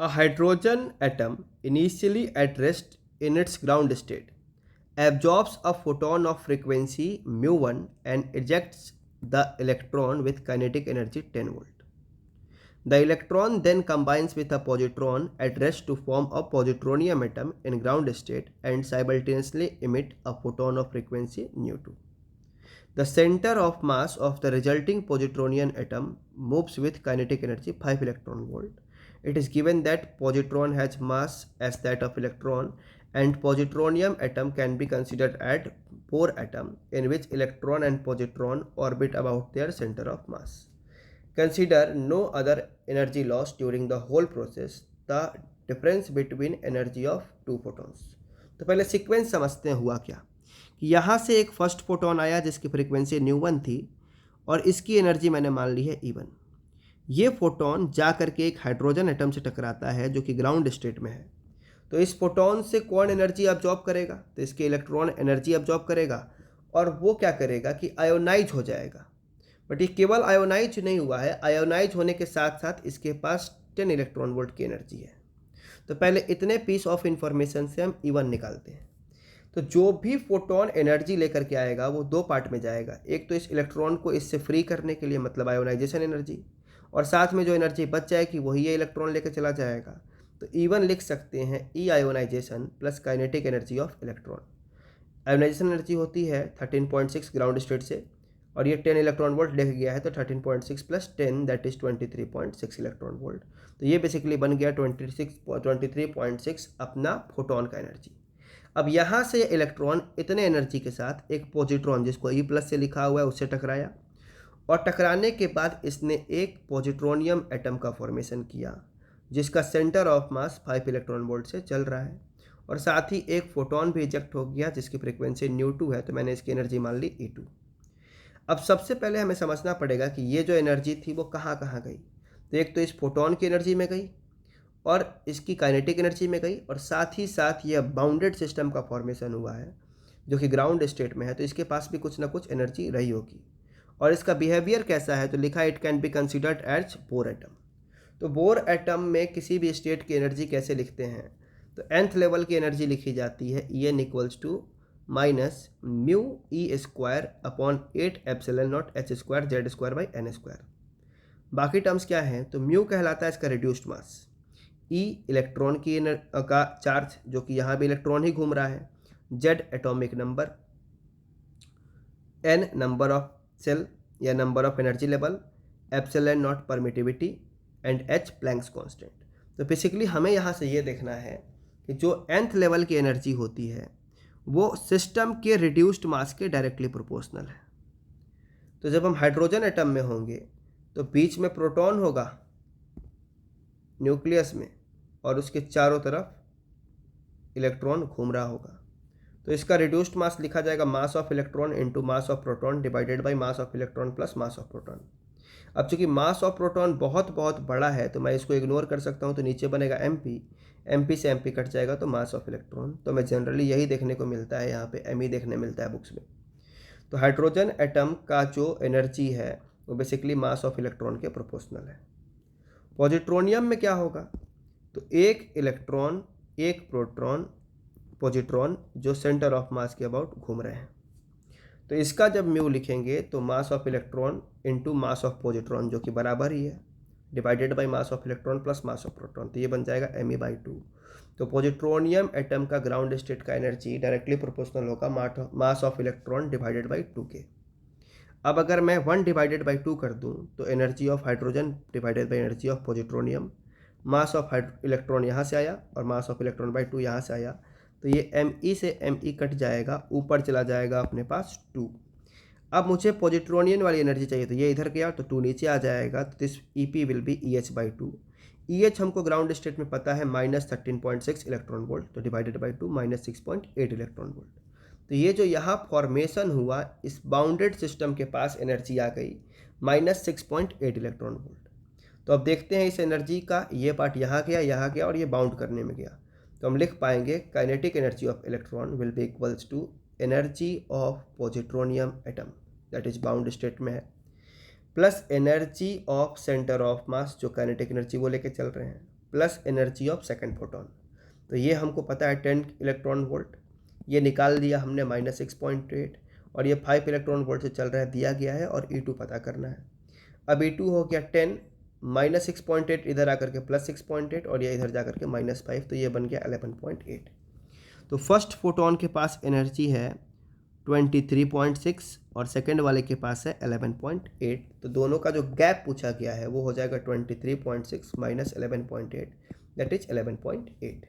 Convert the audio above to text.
A hydrogen atom, initially at rest in its ground state, absorbs a photon of frequency mu1 and ejects the electron with kinetic energy 10 volt. The electron then combines with a positron at rest to form a positronium atom in ground state and simultaneously emit a photon of frequency nu2. The center of mass of the resulting positronium atom moves with kinetic energy 5 electron volt. It is given that positron has mass as that of electron, and positronium atom can be considered as Bohr atom, in which electron and positron orbit about their center of mass. Consider no other energy loss during the whole process, the difference between energy of two photons. तो पहले sequence समझते हैं हुआ क्या कि यहाँ से एक फर्स्ट फोटोन आया जिसकी फ्रीक्वेंसी न्यू1 थी और इसकी एनर्जी मैंने मान ली है E1। ये फोटोन जा करके एक हाइड्रोजन एटम से टकराता है जो कि ग्राउंड स्टेट में है। तो इस फोटोन से कौन एनर्जी अब्जॉर्ब करेगा? तो इसके इलेक्ट्रॉन एनर्जी अब्जॉर्ब करेगा और वो क्या करेगा कि आयोनाइज हो जाएगा। बट ये केवल आयोनाइज नहीं हुआ है, आयोनाइज होने के साथ साथ इसके पास 10 इलेक्ट्रॉन वोल्ट की एनर्जी है। तो पहले इतने पीस ऑफ इंफॉर्मेशन से हम E1 निकालते हैं। तो जो भी फोटोन एनर्जी लेकर के आएगा वो दो पार्ट में जाएगा। एक तो इस इलेक्ट्रॉन को इससे फ्री करने के लिए, मतलब आयोनाइजेशन एनर्जी, और साथ में जो एनर्जी बच जाएगी वही ये इलेक्ट्रॉन लेकर चला जाएगा। तो E1 लिख सकते हैं e ionization plus kinetic energy of electron. Ionization energy होती है 13.6 ग्राउंड स्टेट से, और ये 10 इलेक्ट्रॉन वोल्ट लिख गया है, तो 13.6 plus 10 that is 23.6 electron volt. तो ये बेसिकली बन गया 23.6 अपना फोटोन का एनर्जी। अब यहाँ से इलेक्ट्रॉन इतने एनर्जी के साथ एक पॉजिट्रॉन जिसको E प्लस से लिखा हुआ है उससे टकराया, और टकराने के बाद इसने एक पॉजिट्रोनियम एटम का फॉर्मेशन किया जिसका centre of mass 5 electron volt से चल रहा है, और साथ ही एक फोटोन भी इजेक्ट हो गया जिसकी फ्रीक्वेंसी nu2 है, तो मैंने इसकी एनर्जी मान ली E2। अब सबसे पहले हमें समझना पड़ेगा कि ये जो एनर्जी थी वो कहाँ कहाँ गई। तो एक तो इस फोटोन की एनर्जी में गई और इसकी काइनेटिक एनर्जी में गई, और साथ ही साथ ये बाउंडेड सिस्टम का फॉर्मेशन हुआ है जो कि ग्राउंड स्टेट में है, तो इसके पास भी कुछ ना कुछ एनर्जी रही होगी। और इसका बिहेवियर कैसा है? तो लिखा it can be considered as Bohr atom. तो बोर एटम में किसी भी स्टेट की एनर्जी कैसे लिखते हैं? तो nth लेवल की एनर्जी लिखी जाती है En equals to minus mu e square upon 8 epsilon naught h square z square by n square. बाकी टर्म्स क्या हैं? तो म्यू कहलाता है इसका रिड्यूस्ड मास, ई इलेक्ट्रॉन की का चार्ज जो कि यहाँ भी इलेक्ट्रॉन ही घूम रहा है, Z atomic number, n number of shell या number of energy level, epsilon naught permittivity and h Planck's constant. तो बेसिकली हमें यहाँ से ये देखना है कि जो nth लेवल की एनर्जी होती है वो सिस्टम के रिड्यूस्ड मास के डायरेक्टली प्रोपोर्शनल है। तो जब हम हाइड्रोजन एटम में होंगे तो बीच में प्रोटॉन होगा न्यूक्लियस में, और उसके चारों तरफ इलेक्ट्रॉन घूम रहा होगा। तो इसका रिड्यूस्ड मास लिखा जाएगा mass of electron into mass of proton divided by mass of electron plus mass of proton. अब चूंकि मास ऑफ प्रोटॉन बहुत बहुत बड़ा है तो मैं इसको इग्नोर कर सकता हूँ, तो नीचे बनेगा mp से mp कट जाएगा तो मास ऑफ इलेक्ट्रॉन। तो मैं जनरली यही देखने को मिलता है, यहाँ पे me देखने मिलता है बुक्स में। तो हाइड्रोजन एटम का जो एनर्जी है वो बेसिकली मास ऑफ इलेक्ट्रॉन के प्रोपोर्शनल है। पॉजिट्रोनियम में क्या होगा? तो एक इलेक्ट्रॉन एक प्रोटॉन पॉजिट्रॉन जो सेंटर ऑफ मास के अबाउट घूम रहे हैं। तो इसका जब म्यू लिखेंगे तो mass of electron into mass of positron जो कि बराबर ही है, divided by mass of electron plus mass of proton, तो ये बन जाएगा me/2। तो पॉजिट्रोनियम एटम का ग्राउंड स्टेट का एनर्जी डायरेक्टली प्रोपोर्शनल होगा mass of electron divided by 2 के। अब अगर मैं 1 डिवाइडेड बाई 2 कर दूं तो energy of hydrogen divided by energy of positronium, mass of electron यहाँ से आया और मास ऑफ इलेक्ट्रॉन बाई 2 यहाँ से आया, तो ये me से me कट जाएगा, ऊपर चला जाएगा अपने पास 2। अब मुझे पॉजिट्रोनियम वाली एनर्जी चाहिए, तो ये इधर गया तो 2 नीचे आ जाएगा, तो this EP will be EH/2। EH हमको ग्राउंड स्टेट में पता है -13.6 इलेक्ट्रॉन वोल्ट, तो डिवाइडेड बाई 2 -6.8 इलेक्ट्रॉन वोल्ट। तो ये जो यहाँ फॉर्मेशन हुआ इस बाउंडेड सिस्टम के पास एनर्जी आ गई -6.8 इलेक्ट्रॉन वोल्ट। तो अब देखते हैं इस एनर्जी का ये पार्ट यहाँ गया और ये बाउंड करने में गया, तो हम लिख पाएंगे kinetic energy of electron will be equals to energy of positronium atom that is bound state में है, plus energy of centre of mass जो काइनेटिक एनर्जी वो लेके चल रहे हैं, plus energy of second photon. तो ये हमको पता है 10 इलेक्ट्रॉन वोल्ट, ये निकाल दिया हमने -6.8, और ये 5 इलेक्ट्रॉन वोल्ट से चल रहा है दिया गया है, और E2 पता करना है। अब E2 हो गया 10, -6.8 इधर आकर के +6.8, और ये इधर जा करके -5, तो ये बन गया 11.8। तो फर्स्ट फोटोन के पास एनर्जी है 23.6 और सेकेंड वाले के पास है 11.8। तो दोनों का जो गैप पूछा गया है वो हो जाएगा 23.6 - 11.8, दैट इज 11.8।